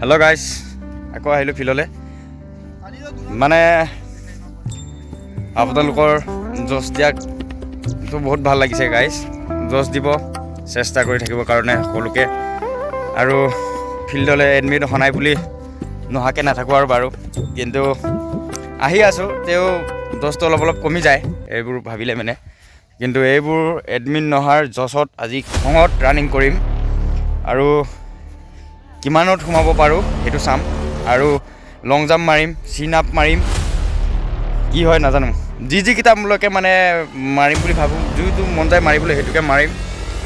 Hello' guys, আকৌ আহিলোঁ ফিল্ডলৈ। মানে আপোনালোকৰ জছ দিয়াটো বহুত ভাল লাগিছে গাইজ। জছ দিব চেষ্টা কৰি থাকিবৰ কাৰণে সকলোকে, আৰু ফিল্ডলৈ এডমিট অহা নাই বুলি নহাকৈ নাথাকোঁ আৰু বাৰু, কিন্তু আহি আছোঁ। তেওঁ জছটো অলপ কমি যায় এইবোৰ ভাবিলে মানে, কিন্তু এইবোৰ এডমিট নহাৰ জছত আজি খঙত ৰানিং কৰিম আৰু কিমানত সোমাব পাৰোঁ সেইটো চাম, আৰু লং জাম্প মাৰিম, চিন আপ মাৰিম, কি হয় নাজানো। যি কিতাপলৈকে মানে মাৰিম বুলি ভাবোঁ, যিটো মন যায় মাৰিবলৈ সেইটোকে মাৰিম।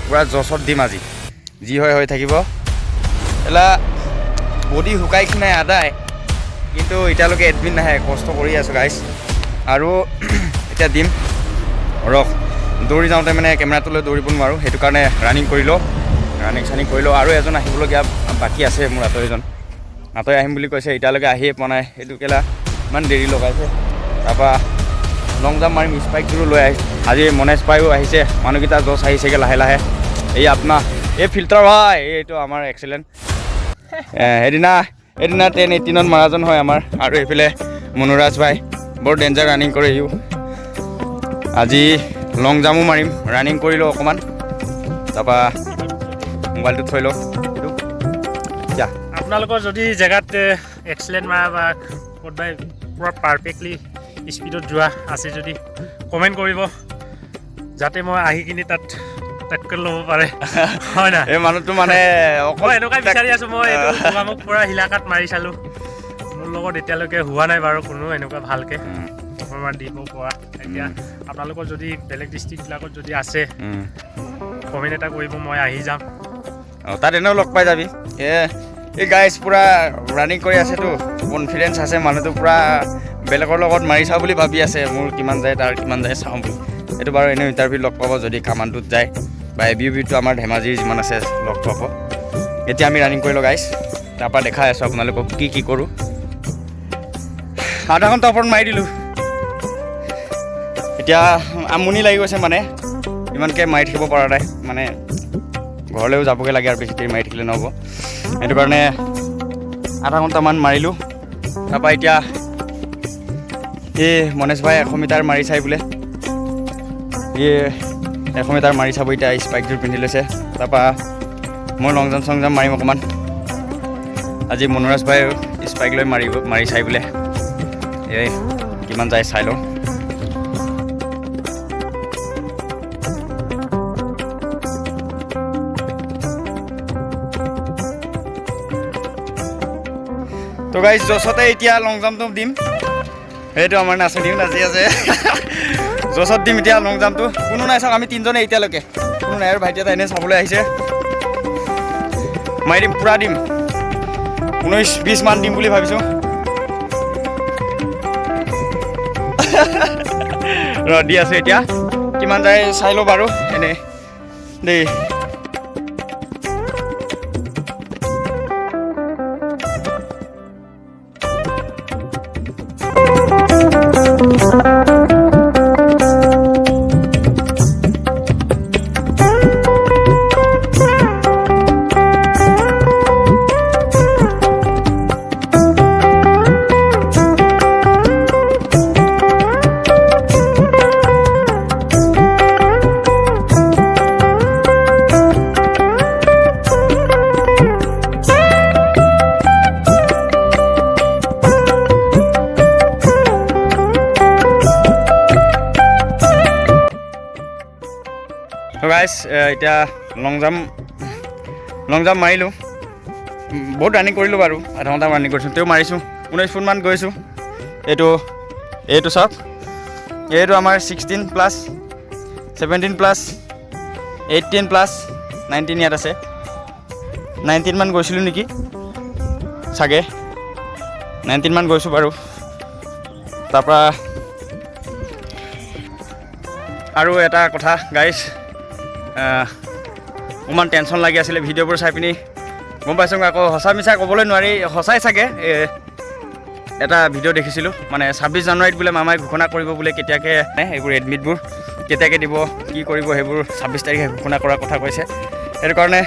পূৰা জছত দিম আজি, যি হয় হৈ থাকিব। এলা বডি শুকাই খিনাই আদায়, কিন্তু এতিয়ালৈকে এডমিট নাহে। কষ্ট কৰি আছোঁ গাইজ, আৰু এতিয়া দিম। ৰখ, দৌৰি যাওঁতে মানে কেমেৰাটো লৈ দৌৰিব নোৱাৰোঁ, সেইটো কাৰণে ৰানিং কৰি লওঁ। ৰানিং কৰি লওঁ। আৰু এজন আহিবলগীয়া বাকী আছে মোৰ, আঁতৰিজন আঁতৰি আহিম বুলি কৈছে, এতিয়ালৈকে আহিয়ে পোৱা নাই। সেইটো কেলা ইমান দেৰি লগাইছে। তাৰপৰা লং জাম্প মাৰিম, স্পাইকটোও লৈ আহিছে আজি। মনেশ পাইও আহিছে, মানুহকেইটা জছ আহিছেগৈ লাহে লাহে। এই আপোনাৰ এই ফিল্টাৰ ভাই, এইটো আমাৰ এক্সেলেণ্ট। সেইদিনা 10-18ত মাৰাজন হয় আমাৰ। আৰু এইফালে মনোৰাজ ভাই বৰ ডেঞ্জাৰ ৰানিং কৰে ইও। আজি লং জাম্পো মাৰিম, ৰানিং কৰি লওঁ অকণমান, তাৰপৰা মোবাইলটো থৈ লওঁ। এইটো আপোনালোকৰ যদি জেগাত এক্সিলেণ্ট মাৰা বা ক'ৰবাই পূৰা পাৰফেক্টলি স্পীডত যোৱা আছে যদি কমেণ্ট কৰিব, যাতে মই আহি কিনি তাত টেক্কেল ল'ব পাৰে, হয় না? এই মানুহটো মানে মই এনেকুৱাই বিচাৰি আছোঁ। মই এইটো মোক পূৰা হিলাকাত মাৰি চালোঁ, মোৰ লগত এতিয়ালৈকে হোৱা নাই বাৰু কোনো এনেকুৱা ভালকৈ পাৰফৰ্মাৰ দিব পৰা। এতিয়া আপোনালোকৰ যদি বেলেগ ডিষ্ট্ৰিক্টবিলাকত যদি আছে কমেণ্ট এটা কৰিব, মই আহি যাম। তাত এনেও লগ পাই যাবি। এই গাইজ পূৰা ৰানিং কৰি আছেতো, কনফিডেঞ্চ আছে মানুহটো, পূৰা বেলেগৰ লগত মাৰি চাওঁ বুলি ভাবি আছে। মোৰ কিমান যায় তাৰ কিমান যায় চাওঁ বুলি। এইটো বাৰু এনেও ইণ্টাৰভিউ লগ পাব যদি কামাণ্ডোত যায়, বা ABUBটো আমাৰ ধেমাজিৰ যিমান আছে লগ পাব। এতিয়া আমি ৰানিং কৰি লওঁ গাইজ, তাৰপৰা দেখাই আছোঁ আপোনালোকক কি কৰোঁ। আধা ঘণ্টা ওপৰত মাৰি দিলোঁ, এতিয়া আমনি লাগি গৈছে মানে, ইমানকৈ মাৰি থাকিব পৰা নাই। মানে ঘৰলৈও যাবগৈ লাগে, আৰু বেছি দেৰি মাৰি থাকিলে নহ'ব। সেইটো কাৰণে আধা ঘণ্টামান মাৰিলোঁ। তাৰপৰা এতিয়া এই মনেশ ভাই 100 মিটাৰ মাৰি চাই বোলে, 100 মিটাৰ মাৰি চাব এতিয়া। স্পাইকযোৰ পিন্ধি লৈছে। তাৰপৰা মই লং জাম্প মাৰিম অকণমান। আজি মনোৰাজ ভাই স্পাইক লৈ মাৰি চাই বোলে, এই কিমান যায় চাই লওঁ। তো গাইজ জছতে এতিয়া লং জাম্পটো দিম। সেইটো আমাৰ নাচনীও নাচি আছে। জছত দিম এতিয়া লং জাম্পটো। কোনো নাই চাওক, আমি তিনিজনে এতিয়ালৈকে, কোনো নাই। আৰু ভাইটি এটা এনেই চাবলৈ আহিছে। মাৰি দিম, পূৰা দিম, 19-20 মান দিম বুলি ভাবিছোঁ। দি আছোঁ এতিয়া, কিমান যায় চাই লওঁ বাৰু এনেই দেই। গাইজ এতিয়া লং জাম্প মাৰিলোঁ। বহুত ৰানিং কৰিলোঁ বাৰু, আধা ঘণ্টা ৰানিং কৰিছোঁ। তেও মাৰিছোঁ 19 ফুটমান গৈছোঁ। এইটো চাওক, এইটো আমাৰ 16+, 17+, 18+, 19 ইয়াত আছে। 19 মান গৈছিলোঁ নেকি চাগে, 19 মান গৈছোঁ বাৰু। তাৰপৰা আৰু এটা কথা গাইজ, অকণমান টেনশ্যন লাগি আছিলে ভিডিঅ'বোৰ চাই পিনি, গম পাইছোঁ। আকৌ সঁচা মিছা ক'বলৈ নোৱাৰি, সঁচাই চাগে। এটা ভিডিঅ' দেখিছিলোঁ, মানে 26 জানুৱাৰীত বোলে মামাই ঘোষণা কৰিব বোলে কেতিয়াকৈ এইবোৰ এডমিটবোৰ কেতিয়াকৈ দিব, কি কৰিব, সেইবোৰ 26 তাৰিখে ঘোষণা কৰাৰ কথা কৈছে। সেইটো কাৰণে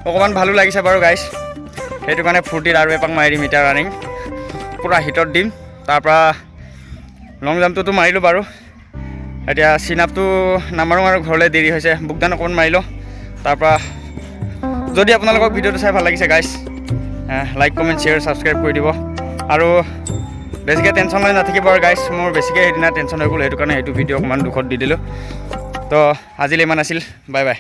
অকণমান ভালো লাগিছে বাৰু গাইজ। সেইটো কাৰণে ফূৰ্তিত আৰু এপাক মাৰি দিম এতিয়া ৰানিং পূৰা হিটত দিম। তাৰপৰা লং জাম্পটোতো মাৰিলোঁ বাৰু, এতিয়া চিন আপটো নামাৰোঁ আৰু ঘৰলৈ দেৰি হৈছে। বুকডাউন অকণমান মাৰি লওঁ। তাৰপৰা যদি আপোনালোকক ভিডিঅ'টো চাই ভাল লাগিছে গাইছ, লাইক কমেণ্ট শ্বেয়াৰ ছাবস্ক্ৰাইব কৰি দিব। আৰু বেছিকৈ টেনশ্যন লৈ নাথাকিব আৰু গাইছ, মোৰ বেছিকৈ সেইদিনা টেনশ্যন হৈ গ'ল, সেইটো কাৰণে সেইটো ভিডিঅ' অকণমান দুখত দি দিলোঁ। তো আজিলৈ ইমান আছিল, বাই বাই।